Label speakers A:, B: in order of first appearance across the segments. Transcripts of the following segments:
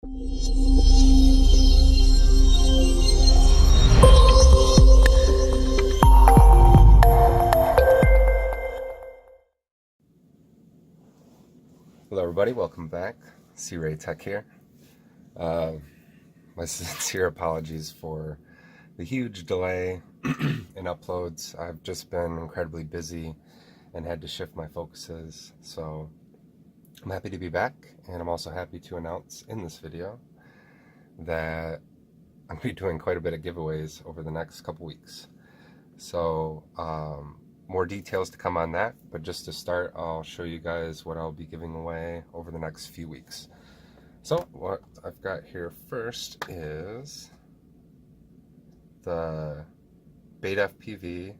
A: Hello everybody, welcome back. C-Ray Tech here. My sincere apologies for the huge delay in uploads. I've just been incredibly busy and had to shift my focuses. So I'm happy to be back, and I'm also happy to announce in this video that I'm going to be doing quite a bit of giveaways over the next couple weeks. So more details to come on that, but just to start, I'll show you guys what I'll be giving away over the next few weeks. So what I've got here first is the BetaFPV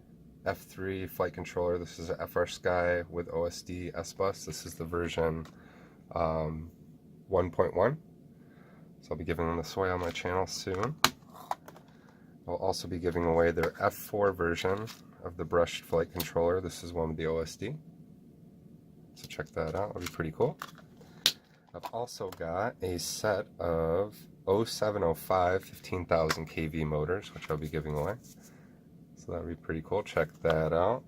A: F3 flight controller. This is an FRSky with OSD S-Bus. This is the version 1.1. So I'll be giving this away on my channel soon. I'll also be giving away their F4 version of the brushed flight controller. This is one with the OSD. So check that out, it'll be pretty cool. I've also got a set of 0705 15,000 kV motors, which I'll be giving away. So that'll be pretty cool, check that out.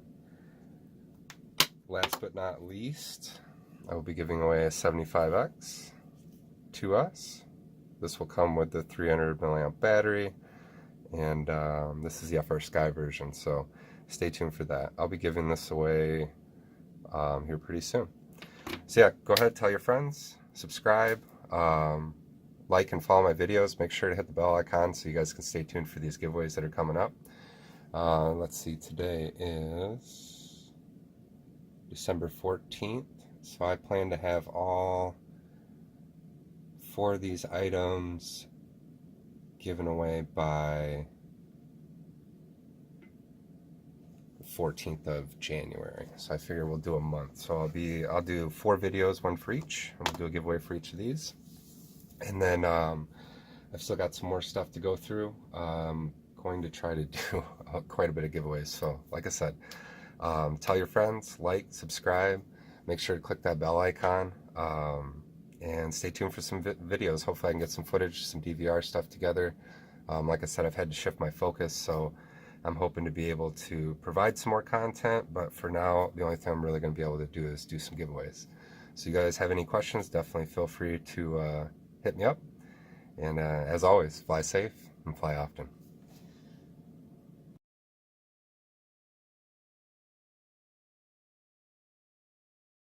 A: Last but not least, I will be giving away a 75X to us. This will come with the 300 milliamp battery, and this is the FRSky version, so stay tuned for that. I'll be giving this away here pretty soon. So yeah, go ahead, tell your friends, subscribe, like and follow my videos. Make sure to hit the bell icon so you guys can stay tuned for these giveaways that are coming up. Let's see, today is December 14th, so I plan to have all 4 of these items given away by the 14th of January. So I figure we'll do a month. So I'll do 4 videos, 1 for each, and we'll do a giveaway for each of these. And then I've still got some more stuff to go through. Going to try to do quite a bit of giveaways. So like I said, tell your friends, like, subscribe, make sure to click that bell icon, and stay tuned for some videos. Hopefully I can get some footage, some DVR stuff together. Like I said, I've had to shift my focus, so I'm hoping to be able to provide some more content, but for now the only thing I'm really going to be able to do is do some giveaways. So you guys have any questions, definitely feel free to hit me up, and as always, fly safe and fly often.